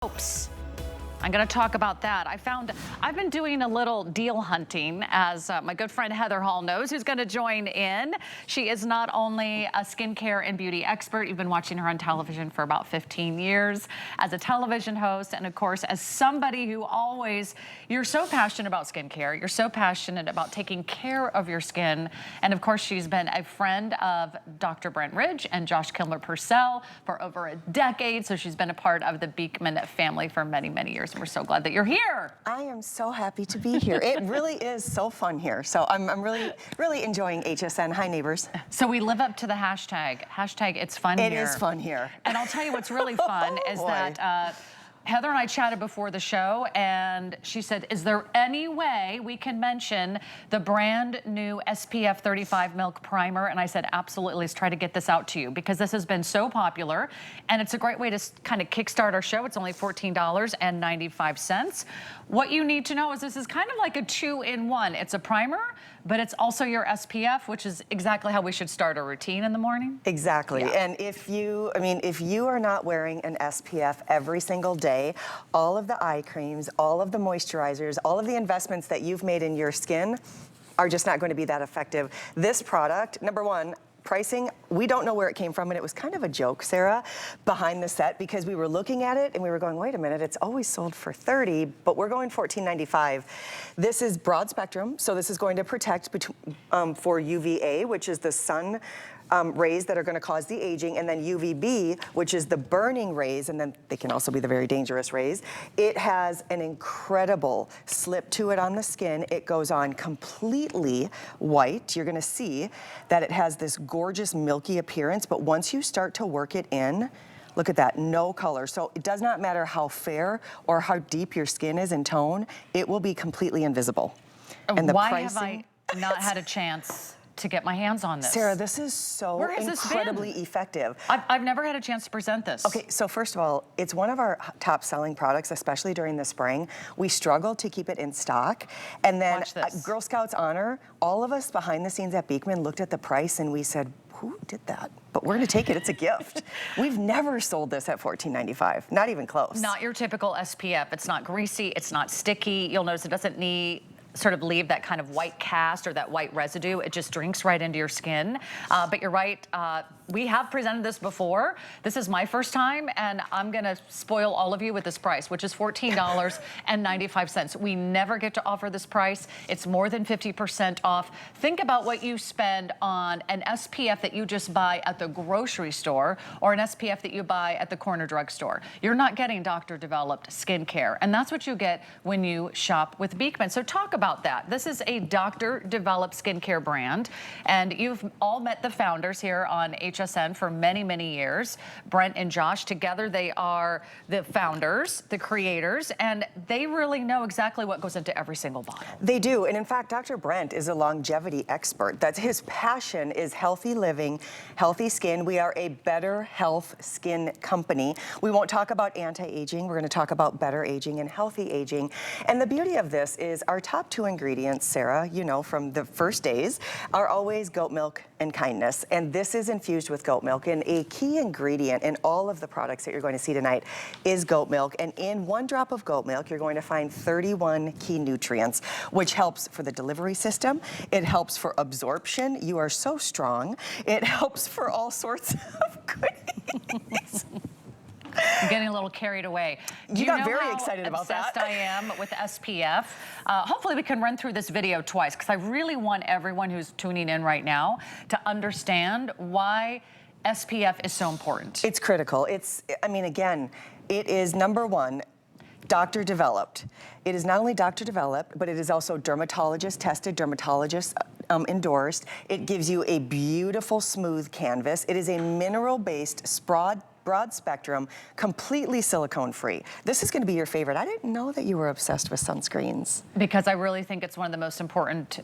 Soaps. I'm going to talk about that. I've been doing a little deal hunting, as my good friend Heather Hall knows, who's going to join in. She is not only a skincare and beauty expert, you've been watching her on television for about 15 years as a television host, and of course, as somebody who you're so passionate about skincare, you're so passionate about taking care of your skin, and of course, she's been a friend of Dr. Brent Ridge and Josh Kilmer-Purcell for over a decade, so she's been a part of the Beekman family for many, many years. We're so glad that you're here. I am so happy to be here. It really is so fun here. So I'm really enjoying HSN. Hi, neighbors. So we live up to the hashtag. Hashtag it's fun here. It is fun here. And I'll tell you what's really fun is that Heather and I chatted before the show, and she said, is there any way we can mention the brand new SPF 35 Milk Primer? And I said, absolutely, let's try to get this out to you, because this has been so popular, and it's a great way to kind of kickstart our show. It's only $14.95. What you need to know is this is kind of like a two-in-one. It's a primer, but it's also your SPF, which is exactly how we should start a routine in the morning. Exactly. Yeah. And if you are not wearing an SPF every single day, all of the eye creams, all of the moisturizers, all of the investments that you've made in your skin are just not going to be that effective. This product, number one, pricing, we don't know where it came from, and it was kind of a joke, Sarah, behind the set, because we were looking at it and we were going, wait a minute, it's always sold for $30, but we're going $14.95. This is broad spectrum, so this is going to protect for UVA, which is the sun rays that are going to cause the aging, and then UVB, which is the burning rays, and then they can also be the very dangerous rays. It has an incredible slip to it on the skin. It goes on completely white. You're going to see that it has this gorgeous milky appearance, but once you start to work it in, look at that, no color. So it does not matter how fair or how deep your skin is in tone, it will be completely invisible. And the Why pricing, have I not had a chance to get my hands on this? Sarah, this is so incredibly effective. I've never had a chance to present this. Okay, so first of all, it's one of our top selling products, especially during the spring. We struggled to keep it in stock. And then Girl Scouts Honor, all of us behind the scenes at Beekman looked at the price and we said, who did that? But we're gonna take it, it's a gift. We've never sold this at $14.95, not even close. Not your typical SPF. It's not greasy, it's not sticky. You'll notice it doesn't leave that kind of white cast or that white residue. It just drinks right into your skin. But you're right, we have presented this before. This is my first time, and I'm gonna spoil all of you with this price, which is $14.95. We never get to offer this price. It's more than 50% off. Think about what you spend on an SPF that you just buy at the grocery store or an SPF that you buy at the corner drugstore. You're not getting doctor-developed skincare, and that's what you get when you shop with Beekman. So talk about that. This is a doctor-developed skincare brand, and you've all met the founders here on HSN for many, many years. Brent and Josh, together they are the founders, the creators, and they really know exactly what goes into every single bottle. They do, and in fact, Dr. Brent is a longevity expert. That's his passion, is healthy living, healthy skin. We are a better health skin company. We won't talk about anti-aging. We're going to talk about better aging and healthy aging. And the beauty of this is our top two ingredients, Sarah, you know, from the first days, are always goat milk and kindness. And this is infused with goat milk. And a key ingredient in all of the products that you're going to see tonight is goat milk. And in 1 drop of goat milk, you're going to find 31 key nutrients, which helps for the delivery system. It helps for absorption. You are so strong. It helps for all sorts of good things. I'm getting a little carried away. You got very excited about that. Obsessed I am with SPF. Hopefully we can run through this video twice, because I really want everyone who's tuning in right now to understand why SPF is so important. It's critical. I mean, again, it is number one, doctor developed. It is not only doctor developed, but it is also dermatologist tested, dermatologist endorsed. It gives you a beautiful smooth canvas. It is a mineral-based broad spectrum, completely silicone free. This is going to be your favorite. I didn't know that you were obsessed with sunscreens. Because I really think it's one of the most important,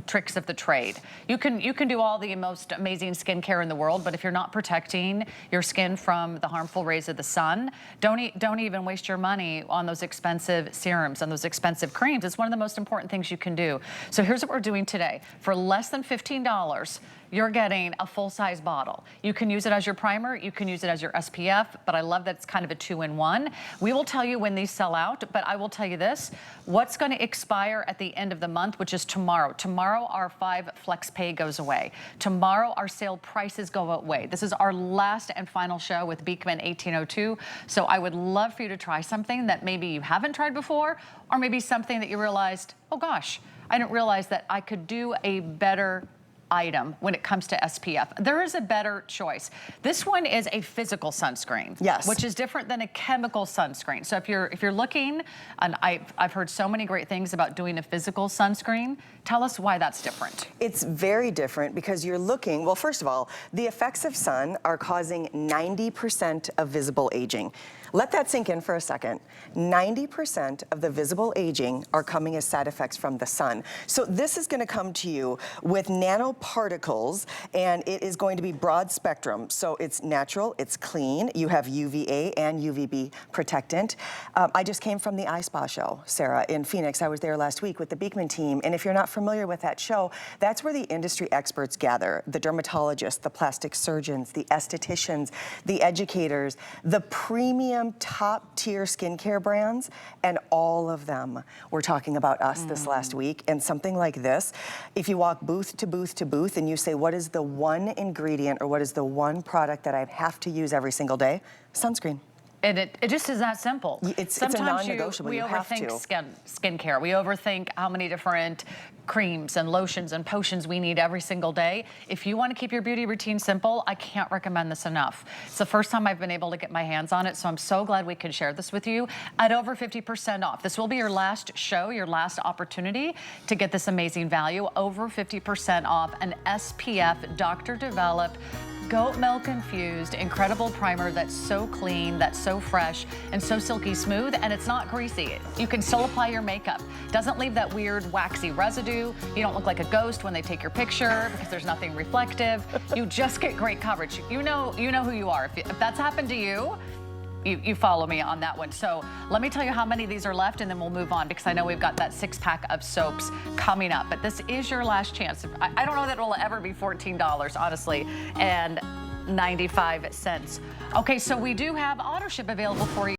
tricks of the trade. You can do all the most amazing skincare in the world, but if you're not protecting your skin from the harmful rays of the sun, don't even waste your money on those expensive serums, on those expensive creams. It's one of the most important things you can do. So here's what we're doing today. For less than $15, you're getting a full-size bottle. You can use it as your primer, you can use it as your SPF, but I love that it's kind of a 2-in-1. We will tell you when these sell out, but I will tell you this, what's gonna expire at the end of the month, which is tomorrow. Tomorrow, our 5 flex pay goes away. Tomorrow, our sale prices go away. This is our last and final show with Beekman 1802, so I would love for you to try something that maybe you haven't tried before, or maybe something that you realized, oh gosh, I didn't realize that I could do a better item when it comes to SPF. There is a better choice. This one is a physical sunscreen, yes, which is different than a chemical sunscreen. So if you're looking, and I've heard so many great things about doing a physical sunscreen. Tell us why that's different. It's very different because you're looking, well, first of all, the effects of sun are causing 90% of visible aging. Let that sink in for a second. 90% of the visible aging are coming as side effects from the sun. So this is going to come to you with nanoparticles, and it is going to be broad spectrum. So it's natural, it's clean, you have UVA and UVB protectant. I just came from the Eye Spa show, Sarah, in Phoenix. I was there last week with the Beekman team, and if you're not familiar with that show, that's where the industry experts gather, the dermatologists, the plastic surgeons, the estheticians, the educators, the premium top-tier skincare brands, and all of them were talking about us this last week. And something like this, if you walk booth to booth to booth and you say, what is the one ingredient or what is the one product that I have to use every single day? Sunscreen. And it just is that simple. It's a non-negotiable. We you have overthink to. skincare. We overthink how many different creams and lotions and potions we need every single day. If you want to keep your beauty routine simple, I can't recommend this enough. It's the first time I've been able to get my hands on it, so I'm so glad we can share this with you at over 50% off. This will be your last show, your last opportunity to get this amazing value, over 50% off an SPF doctor-developed goat milk infused incredible primer that's so clean, that's so fresh, and so silky smooth, and it's not greasy. You can still apply your makeup. Doesn't leave that weird waxy residue. You don't look like a ghost when they take your picture because there's nothing reflective. You just get great coverage. You know who you are. If that's happened to you, you follow me on that one. So let me tell you how many of these are left, and then we'll move on because I know we've got that 6-pack of soaps coming up. But this is your last chance. I don't know that it'll ever be $14, honestly, and 95 cents. Okay, so we do have auto ship available for you.